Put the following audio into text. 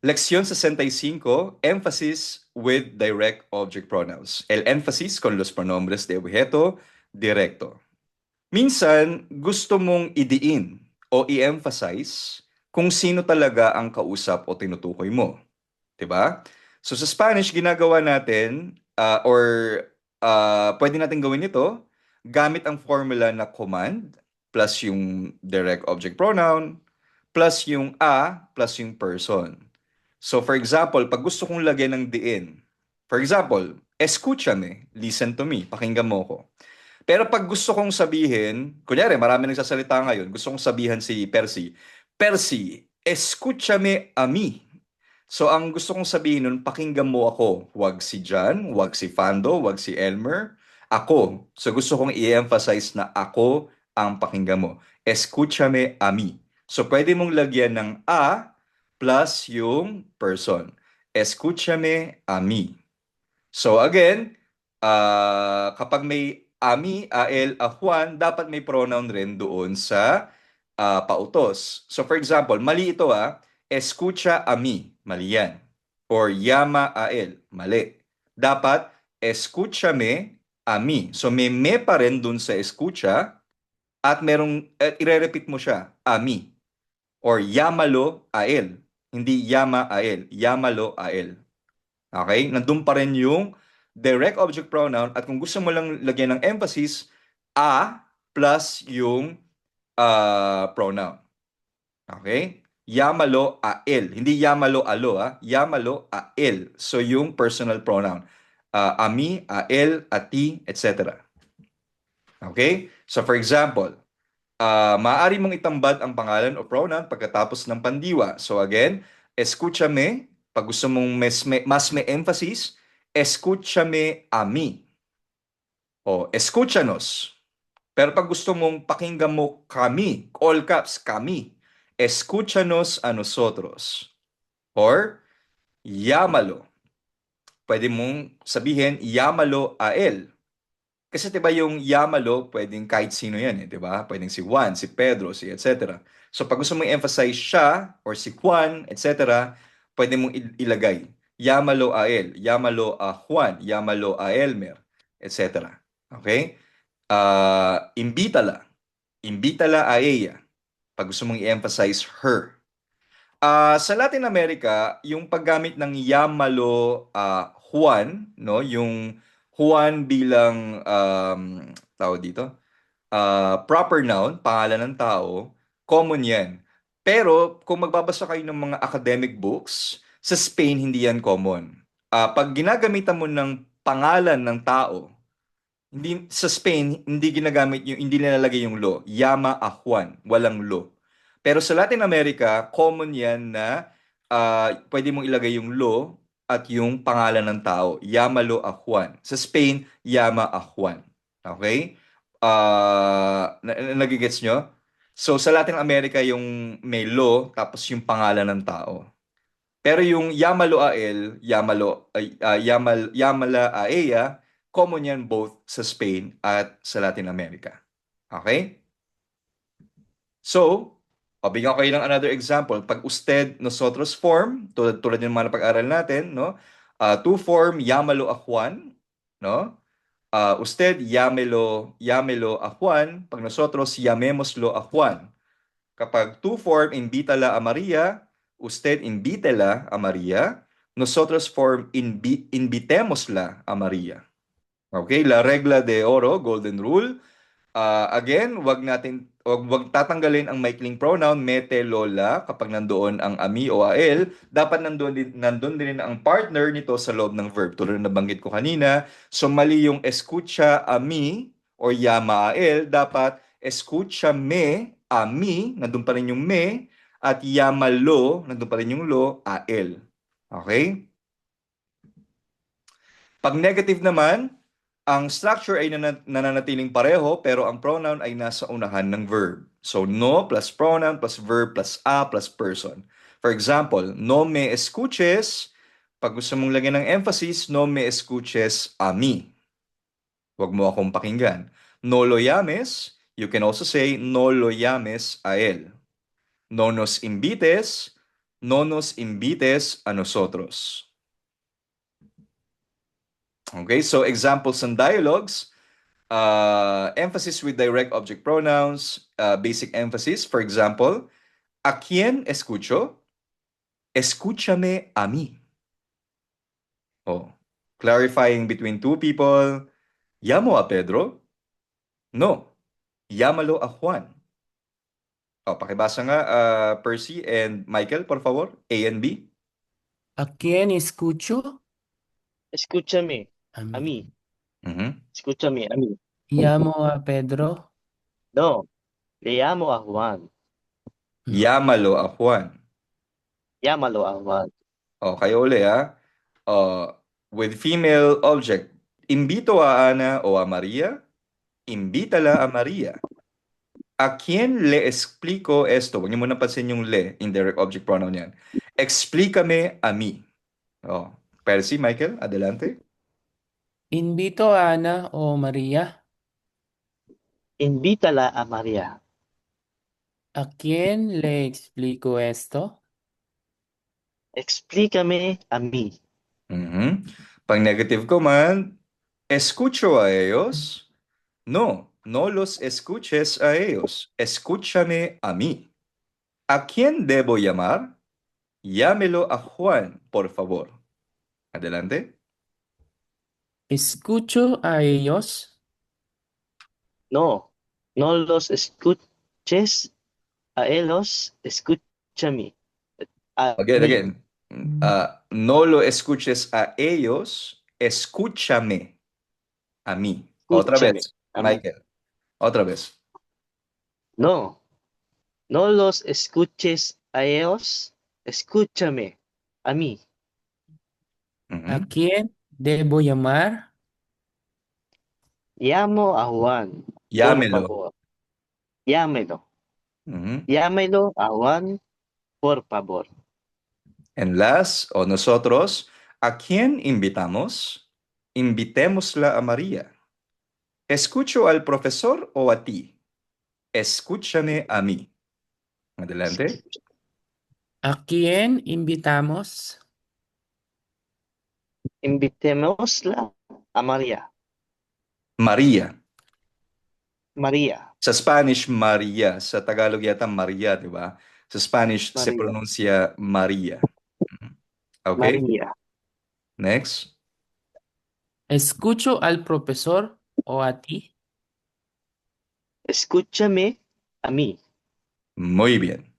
Lección 65, énfasis with direct object pronouns. El énfasis con los pronombres de objeto directo. Minsan, gusto mong idiin o i-emphasize kung sino talaga ang kausap o tinutukoy mo. 'Di ba? So sa Spanish, ginagawa natin pwede natin gawin ito gamit ang formula na command plus yung direct object pronoun plus yung a plus yung person. So for example, pag gusto kong lagyan ng diin, for example, escúchame, listen to me, pakinggan mo ko. Pero pag gusto kong sabihin, kunyari, marami nagsasalita ngayon, gusto kong sabihan si Percy, Percy, escúchame a mí. So ang gusto kong sabihin nun, pakinggan mo ako. Huwag si John, huwag si Fando, huwag si Elmer. Ako. So gusto kong i-emphasize na ako ang pakinggan mo. Escúchame a mí. So pwede mong lagyan ng a plus yung person. Escúchame a mí. So again, kapag may ami, a él, a Juan, dapat may pronoun rin doon sa pautos. So for example, mali ito escucha a mí, mali yan. Or llama a él, mali. Dapat, escúchame a mí. So may me pa rin doon sa escucha at ire-repeat mo siya, a mí. Or llámalo a él. Hindi llama a él, llámalo a él. Okay? Nandun pa rin yung direct object pronoun at kung gusto mo lang lagyan ng emphasis, a plus yung pronoun. Okay? Llámalo a él. Hindi llámalo a lo, llámalo a él. So yung personal pronoun. A mí, a él, a ti, etc. Okay? So for example, maaari mong itambad ang pangalan o pronoun pagkatapos ng pandiwa. So again, escúchame, pag gusto mong mas may emphasis, escúchame a mí. O escúchanos. Pero pag gusto mong pakinggan mo kami, all caps, kami, escúchanos a nosotros. Or, llámalo. Pwede mong sabihin, llámalo a él. Kasi 'di ba yung Yamalo, pwedeng kahit sino 'yan 'di ba? Pwedeng si Juan, si Pedro, si etc. So pag gusto mong emphasize siya or si Juan, etc., pwede mong ilagay Yamalo a él, Yamalo a Juan, Yamalo a Elmer, etc. Okay? Imbítala. Imbítala a ella. Pag gusto mong i-emphasize her. Sa Latin America, yung paggamit ng Yamalo Juan, no, yung Juan bilang tawag dito, proper noun, pangalan ng tao, common 'yan. Pero kung magbabasa kayo ng mga academic books, sa Spain hindi 'yan common. Pag ginagamitan mo ng pangalan ng tao, hindi sa Spain hindi ginagamit yung hindi nilalagay yung lo. Llama a Juan, walang lo. Pero sa Latin America, common 'yan na pwede mong ilagay yung lo at yung pangalan ng tao. Llámalo a Juan. Sa Spain, llama a Juan. Okay? Nagigets nyo? So sa Latin America yung may lo tapos yung pangalan ng tao. Pero yung Yamalo a él, Yamala a ella, common yan both sa Spain at sa Latin America. Okay? So, bigyan ko kayo ng another example. Pag usted, nosotros form, tulad ng mga napag-aral natin, no? To form, llámalo a Juan, no? Usted, llámelo a Juan. Pag nosotros, llamémoslo a Juan. Kapag to form, invítala a María, usted invítela a María. Nosotros form, invitémosla a María. Okay, la regla de oro, golden rule. Again, wag tatanggalin ang maikling pronoun mete, lola kapag nandoon ang ami o ael. Dapat nandoon din ang partner nito sa loob ng verb. Tulad na nabanggit ko kanina. So mali yung escucha a mí or llama a él. Dapat escucha me a mí, nandoon pa rin yung me, at llámalo, nandoon pa rin yung lo, a él. Okay? Pag negative naman, ang structure ay nananatiling pareho pero ang pronoun ay nasa unahan ng verb. So, no plus pronoun plus verb plus a plus person. For example, no me escuches. Pag gusto mong lagyan ng emphasis, no me escuches a mí. Huwag mo akong pakinggan. No lo llames. You can also say, no lo llames a él. No nos invites. no nos invites a nosotros. Okay, so examples and dialogues. Emphasis with direct object pronouns, basic emphasis. For example, ¿a quién escucho? Escúchame a mí. Oh, clarifying between two people. ¿Llamo a Pedro? No, llámalo a Juan. Oh, pakibasa nga, Percy and Michael, por favor. A and B. ¿A quién escucho? Escúchame A a mí. mí. Mhm. Escúchame a mí. Llamo a Pedro. No, le llamo a Juan. No. Llámalo a Juan. Llámalo a Juan. Oh, kayo uli ha. Uh, with female object. Invito a Ana o a María. Invítala a María. ¿A quién le explico esto? Huwag niyo muna pansin yung le, indirect object pronoun yan. Explícame a mí. Oh, Percy, Michael, adelante. Invito a Ana o María. Invítala a María. ¿A quién le explico esto? Explícame a mí. Mhm. Pang negative command, escucho a ellos. No, no los escuches a ellos. Escúchame a mí. ¿A quién debo llamar? Llámelo a Juan, por favor. Adelante. Escucho a ellos. No, no los escuches a ellos. Escúchame a Again, mí. again. No lo escuches a ellos, escúchame a mí. Otra Escúchame vez, a mí. Michael. Otra vez. No, no los escuches a ellos. Escúchame a mí. ¿A Mhm. quién debo llamar? Llamo a Juan, por Llámelo. favor. Llámelo. Mhm. Llámelo a Juan, por favor. En las o nosotros, ¿a quién invitamos? Invitémosla a María. ¿Escucho al profesor o a ti? Escúchame a mí. Adelante. ¿A quién invitamos? Invitémosla a María. María. María. Sa Spanish, Maria. Sa Tagalog yata Maria, di ba? Sa Spanish se María. pronuncia Maria. Okay, María. next. ¿Escucho al profesor o a ti? Escúchame a mí. Muy bien.